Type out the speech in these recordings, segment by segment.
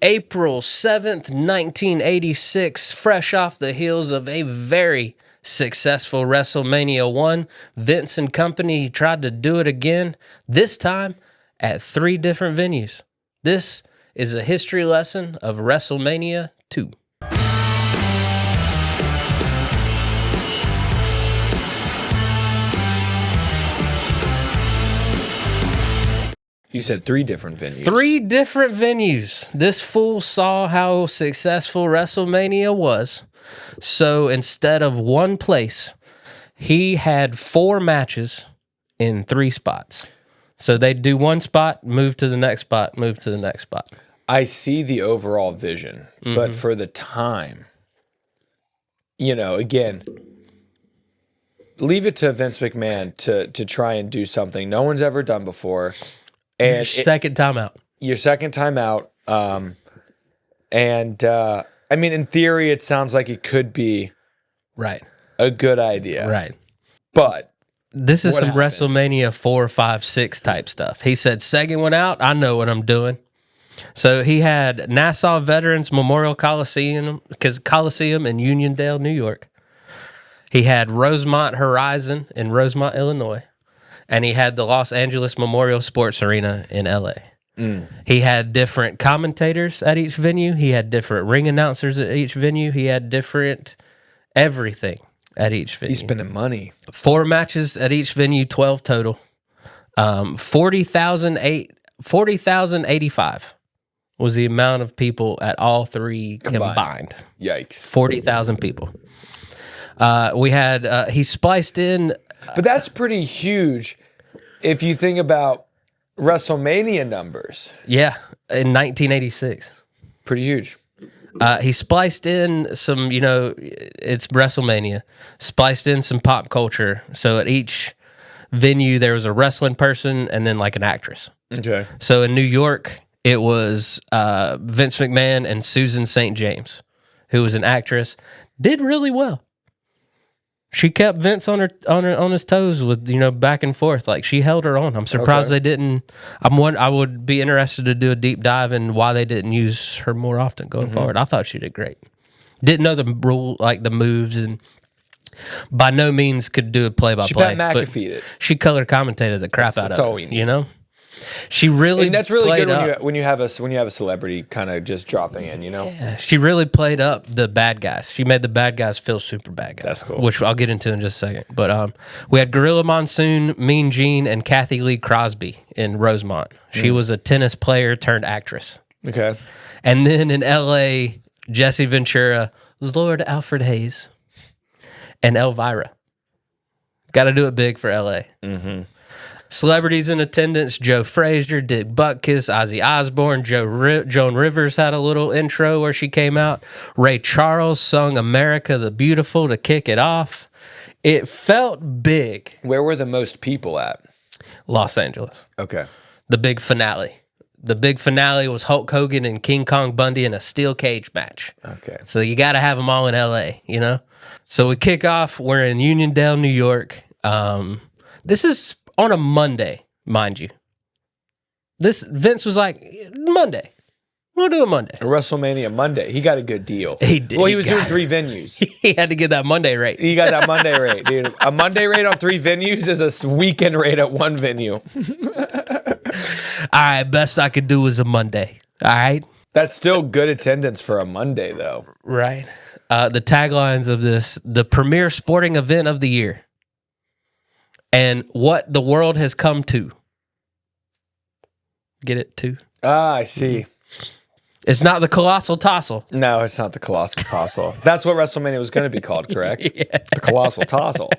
April 7th, 1986, fresh off the heels of a very successful WrestleMania 1, Vince and company tried to do it again, this time at 3 different venues. This is a history lesson of WrestleMania 2. You said 3 different venues. 3 different venues. This fool saw how successful WrestleMania was. So instead of one place, he had 4 matches in 3 spots. So they'd do one spot, move to the next spot, move to the next spot. I see the overall vision, but for the time, again, leave it to Vince McMahon to try and do something no one's ever done before. And Your second time out. Your second time out. I mean, in theory, it sounds like it could be right a good idea. Right. But this is some WrestleMania 4, 5, 6 type stuff. He said, second one out, I know what I'm doing. So he had Nassau Veterans Memorial Coliseum in Uniondale, New York. He had Rosemont Horizon in Rosemont, Illinois. And he had the Los Angeles Memorial Sports Arena in L.A. He had different commentators at each venue. He had different ring announcers at each venue. He had different everything at each venue. He's spending money. 4 matches at each venue, 12 total. 40,085 was the amount of people at all 3 combined. Yikes. 40,000 people. We had, he spliced in... But that's pretty huge if you think about WrestleMania numbers. Yeah, in 1986. Pretty huge. He spliced in some, it's WrestleMania, spliced in some pop culture. So at each venue, there was a wrestling person and then like an actress. Okay. So in New York, it was Vince McMahon and Susan St. James, who was an actress, did really well. She kept Vince on his toes with back and forth. Like she held her on. I'm surprised they didn't. I would be interested to do a deep dive in why they didn't use her more often going forward. I thought she did great. Didn't know the rule, like the moves, and by no means could do a play by play. She Pat McAfee'd it. She color commentated the crap out of it. That's all we need. She really and that's really good up. when you have a celebrity kind of just dropping in, Yeah, she really played up the bad guys. She made the bad guys feel super bad guys. That's cool. Which I'll get into in just a second. But we had Gorilla Monsoon, Mean Gene, and Kathy Lee Crosby in Rosemont. She was a tennis player turned actress. Okay. And then in L.A., Jesse Ventura, Lord Alfred Hayes, and Elvira. Got to do it big for L.A. Mm-hmm. Celebrities in attendance: Joe Frazier, Dick Butkus, Ozzy Osbourne, Joan Rivers had a little intro where she came out. Ray Charles sung America the Beautiful to kick it off. It felt big. Where were the most people at? Los Angeles. Okay. The big finale. The big finale was Hulk Hogan and King Kong Bundy in a steel cage match. Okay. So you got to have them all in L.A., So we kick off. We're in Uniondale, New York. This is on a Monday, mind you. Vince was like, Monday. We'll do a Monday. A WrestleMania Monday. He got a good deal. He did. Well, he was doing 3 venues. He had to get that Monday rate. He got that Monday rate, dude. A Monday rate on 3 venues is a weekend rate at 1 venue. All right, best I could do was a Monday. All right? That's still good attendance for a Monday, though. Right. The taglines of this: the premier sporting event of the year. And what the world has come to. Get it, too? Ah, I see. It's not the Colossal Tossle. No, it's not the Colossal Tossle. That's what WrestleMania was going to be called, correct? Yeah. The Colossal Tossle.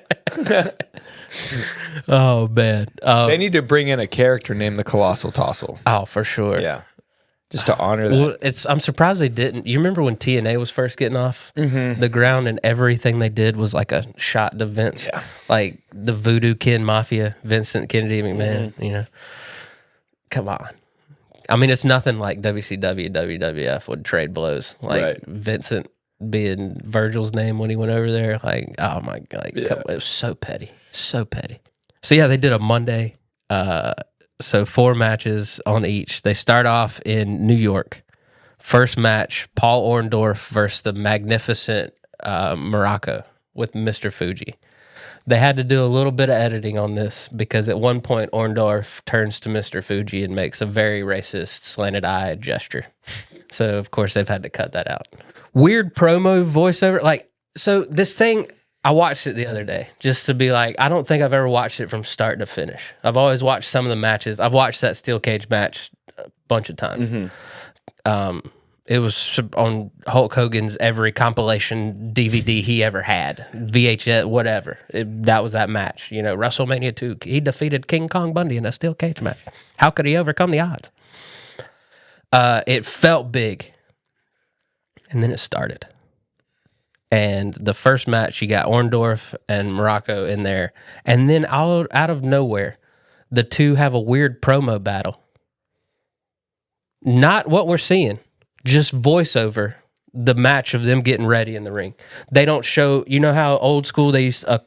Oh, man. They need to bring in a character named the Colossal Tossle. Oh, for sure. Yeah. Just to honor that. Well, I'm surprised they didn't. You remember when TNA was first getting off the ground and everything they did was like a shot to Vince? Yeah. Like the Voodoo Kin Mafia, Vincent Kennedy McMahon, Come on. I mean, it's nothing like WCW, WWF would trade blows. Like Vincent being Virgil's name when he went over there. Like, oh my God. It was so petty. So petty. So yeah, they did a Monday. So 4 matches on each. They start off in New York First match, Paul Orndorff versus the magnificent Morocco with Mr. Fuji. They had to do a little bit of editing on this because at one point Orndorff turns to Mr. Fuji and makes a very racist slanted eye gesture. So, of course, they've had to cut that out. Weird promo voiceover. Like, so this thing, I watched it the other day just to be like, I don't think I've ever watched it from start to finish. I've always watched some of the matches. I've watched that steel cage match a bunch of times. It was on Hulk Hogan's every compilation DVD he ever had, VHS, whatever. That was that match. You know, WrestleMania 2, he defeated King Kong Bundy in a steel cage match. How could he overcome the odds? It felt big. And then it started. And the first match, you got Orndorff and Morocco in there. And then out of nowhere, the two have a weird promo battle. Not what we're seeing. Just voiceover the match of them getting ready in the ring. They don't show, you know how old school they used a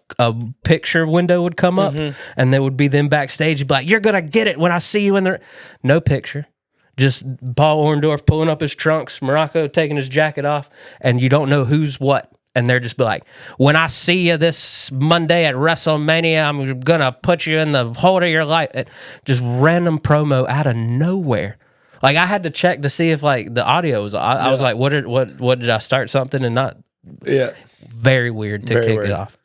picture window would come up and there would be them backstage. You'd be like, you're going to get it when I see you in the... No picture. Just Paul Orndorff pulling up his trunks, Morocco taking his jacket off, and you don't know who's what. And they're just be like, when I see you this Monday at WrestleMania, I'm going to put you in the hold of your life. Just random promo out of nowhere. Like, I had to check to see if, like, the audio was... I was like, what did I start something and not... Yeah. Very weird to kick it off.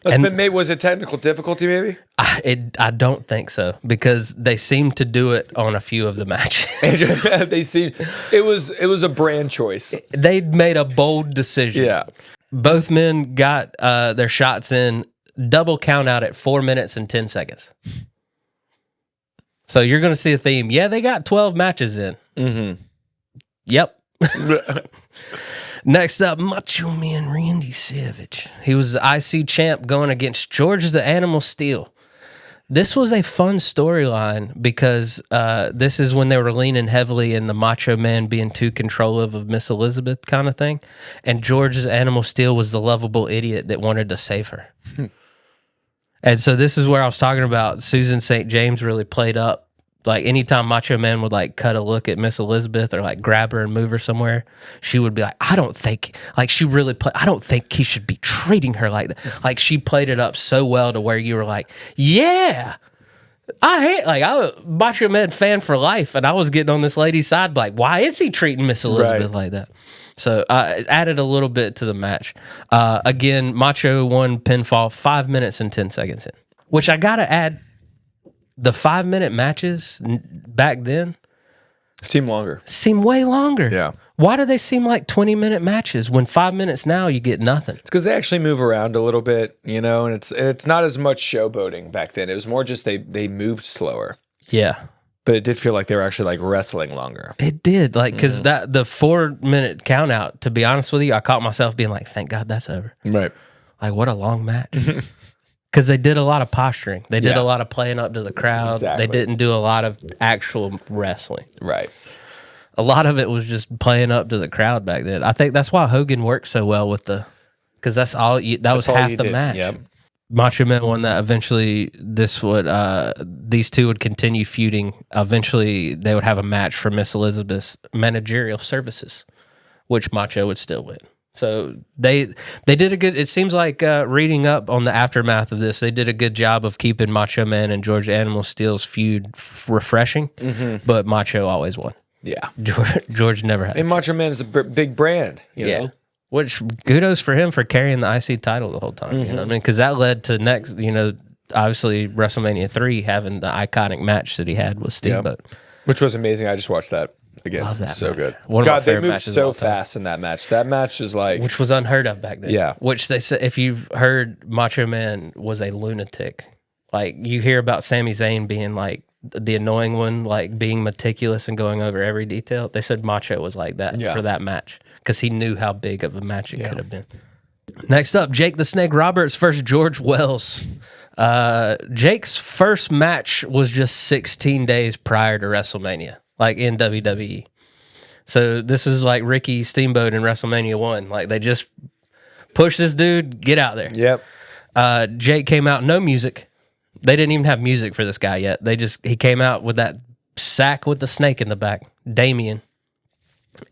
Was it technical difficulty, maybe? I don't think so, because they seem to do it on a few of the matches. It was a brand choice. They made a bold decision. Yeah. Both men got their shots in, double count out at 4 minutes and 10 seconds. So you're going to see a theme. Yeah, they got 12 matches in. Mm-hmm. Yep. Next up, Macho Man Randy Savage. He was the IC champ going against George the Animal Steel. This was a fun storyline because this is when they were leaning heavily in the Macho Man being too controlling of Miss Elizabeth kind of thing. And George's Animal Steel was the lovable idiot that wanted to save her. And so this is where I was talking about Susan St. James really played up. Like, anytime Macho Man would, like, cut a look at Miss Elizabeth or, like, grab her and move her somewhere, she would be like, I don't think he should be treating her like that. Like, she played it up so well to where you were like, yeah, I'm a Macho Man fan for life, and I was getting on this lady's side, like, why is he treating Miss Elizabeth like that? So it added a little bit to the match. Again, Macho won pinfall 5 minutes and 10 seconds in, which I got to add, the 5-minute matches back then seem way longer. Yeah. Why do they seem like 20-minute matches when 5 minutes now you get nothing? It's because they actually move around a little bit, you know, and it's not as much showboating back then. It was more just they moved slower. Yeah. But it did feel like they were actually like wrestling longer. It did, like, because the 4-minute count out, to be honest with you, I caught myself being like, thank God that's over. Right. Like, what a long match. Because they did a lot of posturing. They did a lot of playing up to the crowd. Exactly. They didn't do a lot of actual wrestling. Right. A lot of it was just playing up to the crowd back then. I think that's why Hogan worked so well with because that's all. That was half the match. Yep. Macho Man won that. Eventually, these two would continue feuding. Eventually, they would have a match for Miss Elizabeth's managerial services, which Macho would still win. So they did a good. It seems like reading up on the aftermath of this, they did a good job of keeping Macho Man and George Animal Steel's feud refreshing. Mm-hmm. But Macho always won. Yeah, George never had. And Macho Man is a big brand. You know? Which kudos for him for carrying the IC title the whole time. Mm-hmm. You know what I mean? Because that led to next. You know, obviously WrestleMania 3 having the iconic match that he had with Steamboat, which was amazing. I just watched that. Again, love that so match. Good. God, they moved so fast in that match. That match is like... Which was unheard of back then. Yeah. Which they said, if you've heard, Macho Man was a lunatic. Like, you hear about Sami Zayn being like the annoying one, like being meticulous and going over every detail. They said Macho was like that for that match because he knew how big of a match it could have been. Next up, Jake the Snake Roberts versus George Wells. Jake's first match was just 16 days prior to WrestleMania. Like in WWE. So this is like Ricky Steamboat in WrestleMania 1. Like, they just push this dude, get out there. Yep. Jake came out, no music. They didn't even have music for this guy yet. He came out with that sack with the snake in the back. Damien.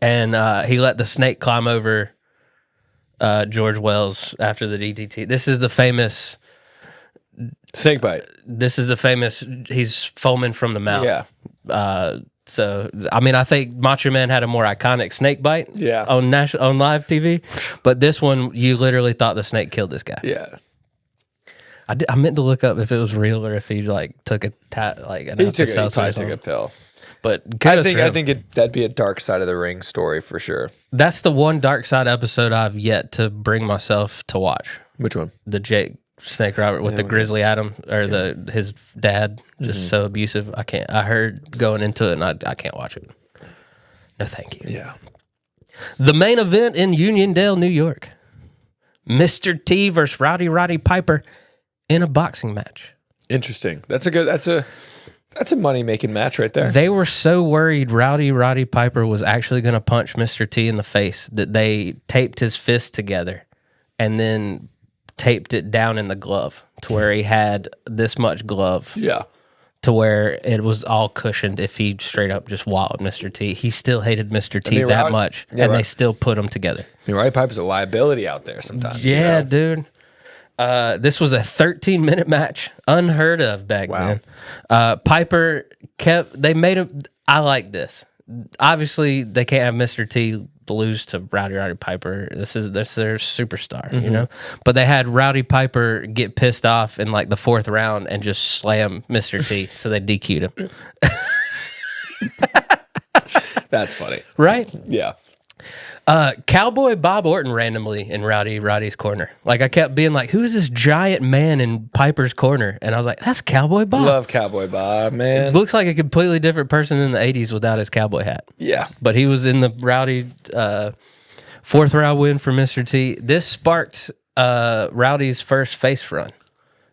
and he let the snake climb over George Wells after the DDT. This is the famous snake bite. This is the famous. He's foaming from the mouth. Yeah. So I mean, I think Macho Man had a more iconic snake bite. Yeah. On live TV, but this one you literally thought the snake killed this guy. Yeah. I meant to look up if it was real or if he like took a he took a pill. But I think that'd be a dark side of the ring story for sure. That's the one dark side episode I've yet to bring myself to watch. Which one? The Jake Snake Robert with the Grizzly Adam or his dad just so abusive. I can't. I heard going into it and I can't watch it. No, thank you. Yeah. The main event in Uniondale, New York. Mr. T versus Roddy Piper in a boxing match. Interesting. That's a money-making match right there. They were so worried Roddy Piper was actually going to punch Mr. T in the face that they taped his fist together and then taped it down in the glove to where he had this much glove. Yeah. To where it was all cushioned if he straight up just walled Mr. T. He still hated Mr. T that much, and they still put him together. I mean, Roddy Piper's a liability out there sometimes. Yeah, dude. This was a 13-minute match, unheard of back then. Piper they made him. I like this. Obviously, they can't have Mr. T lose to Roddy Piper. This is their superstar, you know. But they had Roddy Piper get pissed off in like the 4th round and just slam Mr. T, so they DQ'd him. That's funny, right? Yeah. Cowboy Bob Orton randomly in Roddy's corner. Like I kept being like, who is this giant man in Piper's corner? And I was like, that's Cowboy Bob. Love Cowboy Bob, man. It looks like a completely different person in the 80s without his cowboy hat. Yeah. But he was in the Rowdy 4th round win for Mr. T. This sparked Rowdy's first face run.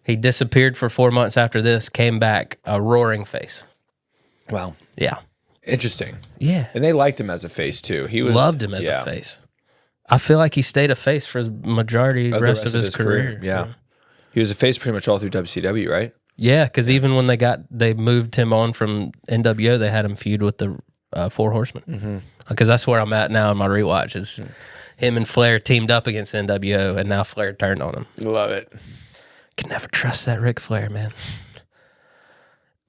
He disappeared for 4 months after this, came back a roaring face. Wow. Yeah. Interesting. Yeah. And they liked him as a face too. He loved him as a face. I feel like he stayed a face for the majority of the rest of his career. Yeah. He was a face pretty much all through WCW, right? Yeah, because even when they moved him on from NWO, they had him feud with the Four Horsemen. Because that's where I'm at now in my rewatch is him and Flair teamed up against NWO, and now Flair turned on him. Love it. Can never trust that Ric Flair, man.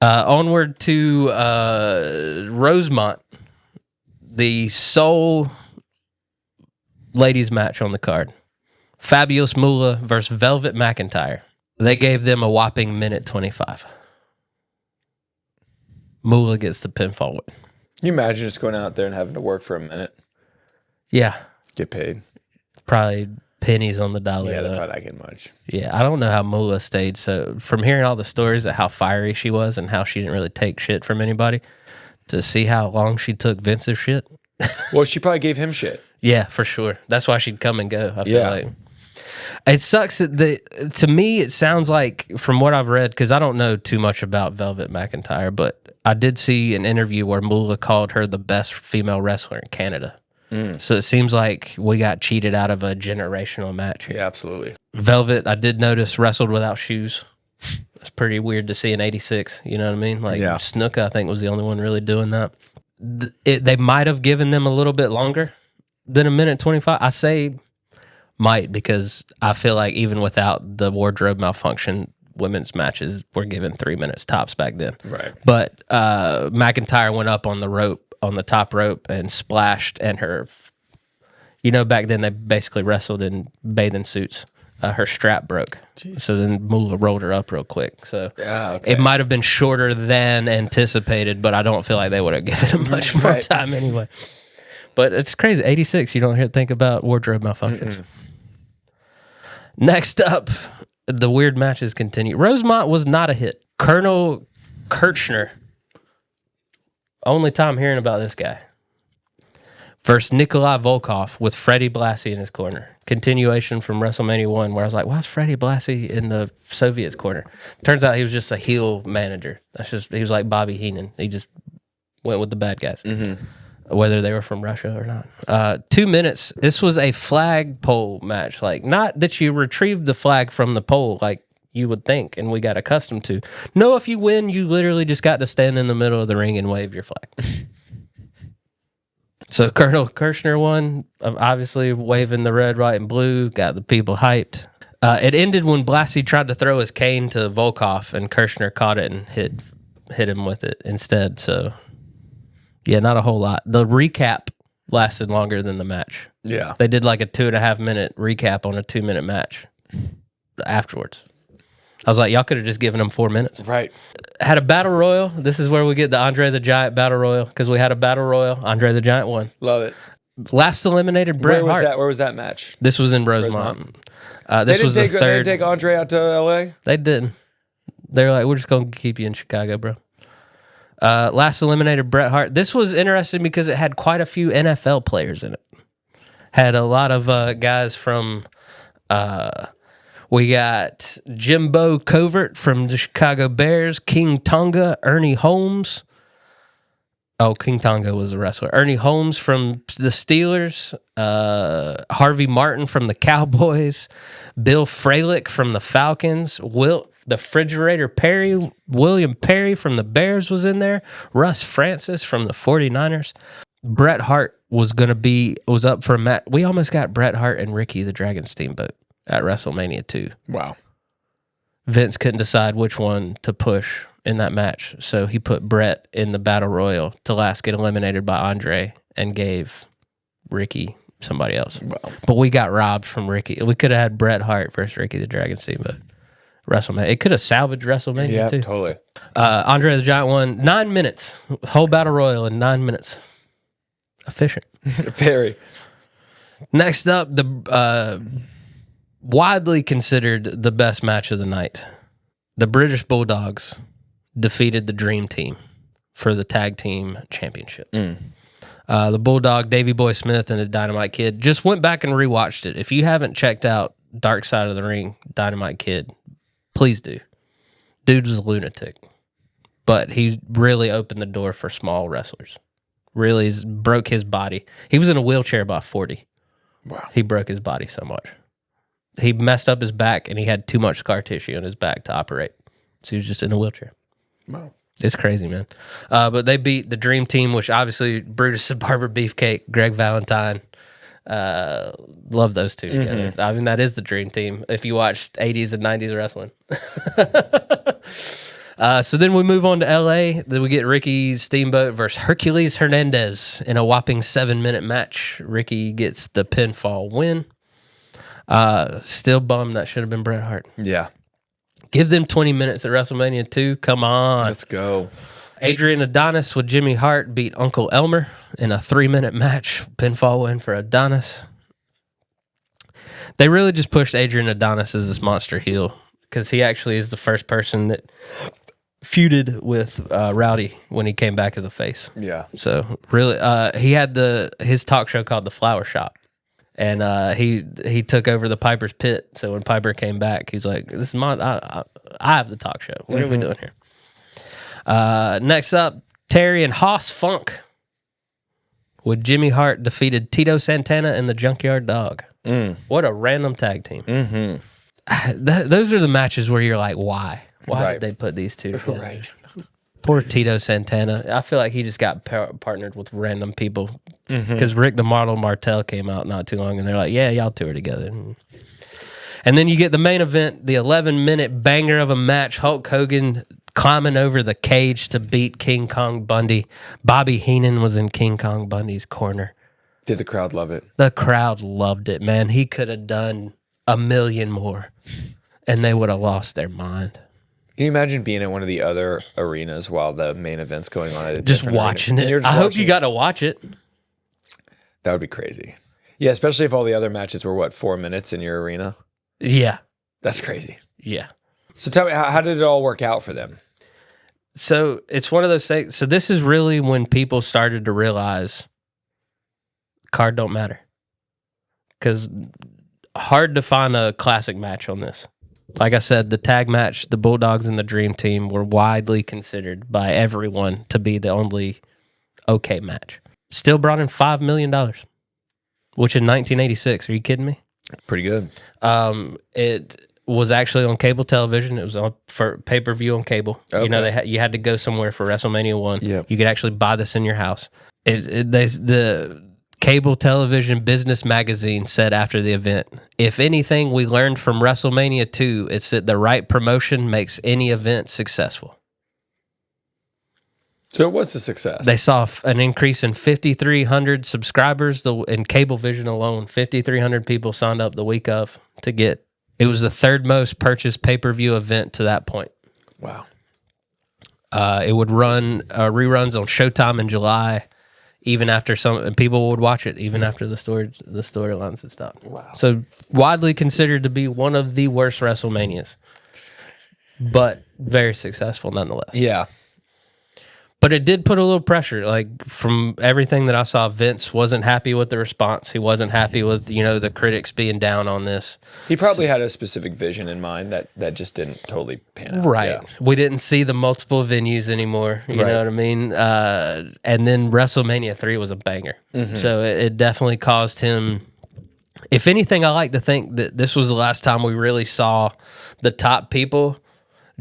Onward to Rosemont, the sole ladies match on the card. Fabulous Moolah versus Velvet McIntyre. They gave them a whopping minute 25. Moolah gets the pinfall win. Can you imagine just going out there and having to work for a minute? Yeah. Get paid. Probably pennies on the dollar. Yeah, though. they're probably not getting much. Yeah, I don't know how Moolah stayed. So from hearing all the stories of how fiery she was and how she didn't really take shit from anybody, to see how long she took Vince's shit. Well, she probably gave him shit. Yeah, for sure. That's why she'd come and go. I feel like it sucks. To me, it sounds like from what I've read, because I don't know too much about Velvet McIntyre, but I did see an interview where Moolah called her the best female wrestler in Canada. So it seems like we got cheated out of a generational match here. Yeah, absolutely. Velvet, I did notice, wrestled without shoes. It's pretty weird to see in '86. You know what I mean? Like Snuka, I think, was the only one really doing that. They might have given them a little bit longer than a minute 25. I say might because I feel like even without the wardrobe malfunction, women's matches were given 3 minutes tops back then. Right. But McIntyre went up on the rope, on the top rope, and splashed, and her, back then they basically wrestled in bathing suits. Her strap broke. Jeez. So then Moolah rolled her up real quick. So it might have been shorter than anticipated, but I don't feel like they would have given him much more time anyway. But it's crazy. 86, you don't think about wardrobe malfunctions. Next up, the weird matches continue. Rosemont was not a hit. Colonel Kirchner. Only time hearing about this guy. Versus Nikolai Volkov with Freddie Blassie in his corner. Continuation from WrestleMania 1 where I was like, why is Freddie Blassie in the Soviets corner? Turns out he was just a heel manager. He was like Bobby Heenan. He just went with the bad guys. Whether they were from Russia or not. 2 minutes. This was a flagpole match. Like, not that you retrieved the flag from the pole like you would think and we got accustomed to. No, if you win, you literally just got to stand in the middle of the ring and wave your flag. So Colonel Kirshner won, obviously waving the red, white, and blue, got the people hyped. It ended when Blassie tried to throw his cane to Volkov, and Kirshner caught it and hit him with it instead. So, yeah, not a whole lot. The recap lasted longer than the match. Yeah. They did like a 2.5 minute recap on a 2 minute match afterwards. I was like, y'all could have just given them 4 minutes. Right. Had a battle royal. This is where we get the Andre the Giant battle royal, because we had a battle royal. Andre the Giant won. Love it. Last eliminated Bret Hart. Where was that match? This was in Rosemont. This was the third. They didn't take Andre out to L.A.? They didn't. They were like, we're just going to keep you in Chicago, bro. Last eliminated Bret Hart. This was interesting because it had quite a few NFL players in it. Had a lot of guys from... we got Jimbo Covert from the Chicago Bears, King Tonga, Ernie Holmes. Oh, King Tonga was a wrestler. Ernie Holmes from the Steelers, Harvey Martin from the Cowboys, Bill Fralick from the Falcons, the Refrigerator Perry, William Perry from the Bears was in there, Russ Francis from the 49ers. Bret Hart was up for a match. We almost got Bret Hart and Ricky the Dragon Steamboat at WrestleMania 2. Wow. Vince couldn't decide which one to push in that match, so he put Bret in the Battle Royal to last get eliminated by Andre and gave Ricky somebody else. Wow. But we got robbed from Ricky. We could have had Bret Hart versus Ricky the Dragon Steamboat. WrestleMania. It could have salvaged WrestleMania too. Yeah, totally. Andre the Giant won 9 minutes. Whole Battle Royal in 9 minutes. Efficient. Very. Next up, the widely considered the best match of the night. The British Bulldogs defeated the Dream Team for the Tag Team Championship. The Bulldog, Davey Boy Smith, and the Dynamite Kid. Just went back and rewatched it. If you haven't checked out Dark Side of the Ring, Dynamite Kid, please do. Dude was a lunatic, but he really opened the door for small wrestlers. Really broke his body. He was in a wheelchair by 40. Wow. He broke his body so much. He messed up his back, and he had too much scar tissue in his back to operate. So he was just in a wheelchair. Wow. It's crazy, man. But they beat the Dream Team, which obviously Brutus and Barber Beefcake, Greg Valentine. Love those two together. I mean, that is the Dream Team if you watched 80s and 90s wrestling. So then we move on to L.A. Then we get Ricky Steamboat versus Hercules Hernandez in a whopping 7-minute match. Ricky gets the pinfall win. Still bummed that should have been Bret Hart. Yeah. Give them 20 minutes at WrestleMania 2. Come on. Let's go. Adrian Adonis with Jimmy Hart beat Uncle Elmer in a 3-minute match. Pinfall win for Adonis. They really just pushed Adrian Adonis as this monster heel because he actually is the first person that feuded with Rowdy when he came back as a face. Yeah. So really, he had his talk show called The Flower Shop. And he took over the Piper's Pit. So when Piper came back, he's like, "This is I have the talk show. What are we doing here?" Next up, Terry and Hoss Funk with Jimmy Hart defeated Tito Santana and the Junkyard Dog. What a random tag team. Those are the matches where you're like, why? Why did they put these two together? Right. Poor Tito Santana. I feel like he just got partnered with random people because Rick the Model Martel came out not too long, and they're like, yeah, y'all tour together. And then you get the main event, the 11-minute banger of a match, Hulk Hogan climbing over the cage to beat King Kong Bundy. Bobby Heenan was in King Kong Bundy's corner. Did the crowd love it? The crowd loved it, man. He could have done a million more, and they would have lost their mind. Can you imagine being at one of the other arenas while the main event's going on? At just watching it. I hope you got to watch it. That would be crazy. Yeah, especially if all the other matches were, 4 minutes in your arena? Yeah. That's crazy. Yeah. So tell me, how did it all work out for them? So it's one of those things. So this is really when people started to realize card don't matter. Because hard to find a classic match on this. Like I said, the tag match, the Bulldogs and the Dream Team were widely considered by everyone to be the only okay match. Still brought in $5 million, which in 1986, are you kidding me? Pretty good. It was actually on cable television. It was on for pay-per-view on cable. Okay. You know, you had to go somewhere for WrestleMania 1. Yep. You could actually buy this in your house. The Cable Television Business Magazine said after the event, if anything we learned from WrestleMania 2, it's that the right promotion makes any event successful. So it was a success. They saw an increase in 5,300 subscribers in Cablevision alone. 5,300 people signed up the week of to get. It was the third most purchased pay-per-view event to that point. Wow. It would run reruns on Showtime in July, even after and people would watch it, even after the storylines had stopped. Wow. So widely considered to be one of the worst WrestleManias, but very successful nonetheless. Yeah. But it did put a little pressure. Like, from everything that I saw, Vince wasn't happy with the response. He wasn't happy with, the critics being down on this. He probably had a specific vision in mind that just didn't totally pan out. Right. Yeah. We didn't see the multiple venues anymore. You know what I mean? And then WrestleMania 3 was a banger. Mm-hmm. So it definitely caused him... If anything, I like to think that this was the last time we really saw the top people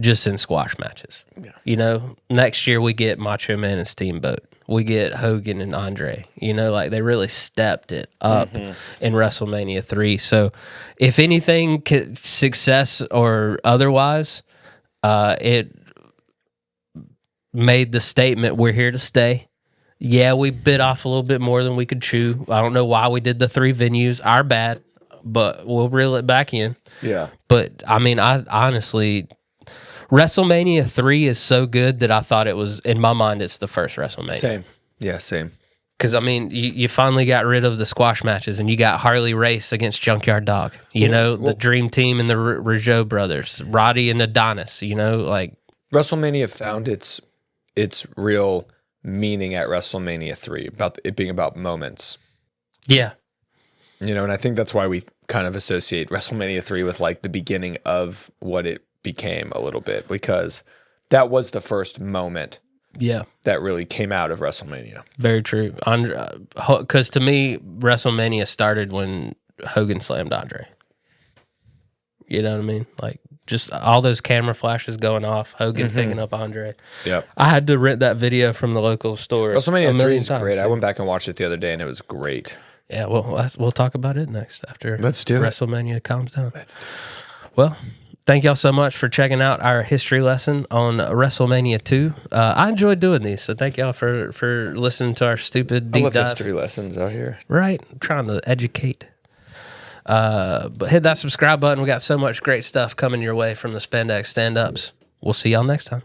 just in squash matches. Yeah. Next year we get Macho Man and Steamboat. We get Hogan and Andre. They really stepped it up in WrestleMania 3. So if anything, success or otherwise, it made the statement, we're here to stay. Yeah, we bit off a little bit more than we could chew. I don't know why we did the 3 venues. Our bad, but we'll reel it back in. Yeah. But, I mean, I honestly... WrestleMania 3 is so good that I thought it was, in my mind, it's the first WrestleMania. Same. Yeah, same. Because, I mean, you finally got rid of the squash matches, and you got Harley Race against Junkyard Dog. The Dream Team and the Rougeau brothers, Roddy and Adonis, WrestleMania found its real meaning at WrestleMania 3, about it being about moments. Yeah. And I think that's why we kind of associate WrestleMania 3 with, the beginning of what it became a little bit, because that was the first moment that really came out of WrestleMania. Very true. Because to me, WrestleMania started when Hogan slammed Andre. You know what I mean? Just all those camera flashes going off, Hogan picking up Andre. Yep. I had to rent that video from the local store. WrestleMania 3 is great. I went back and watched it the other day, and it was great. Yeah, well, we'll talk about it next after Let's do WrestleMania calms down. Let's do it. Well, thank y'all so much for checking out our history lesson on WrestleMania 2. I enjoyed doing these, so thank y'all for listening to our stupid deep dive. History lessons out here. Right. I'm trying to educate. But hit that subscribe button. We got so much great stuff coming your way from the Spandex StandUps. We'll see y'all next time.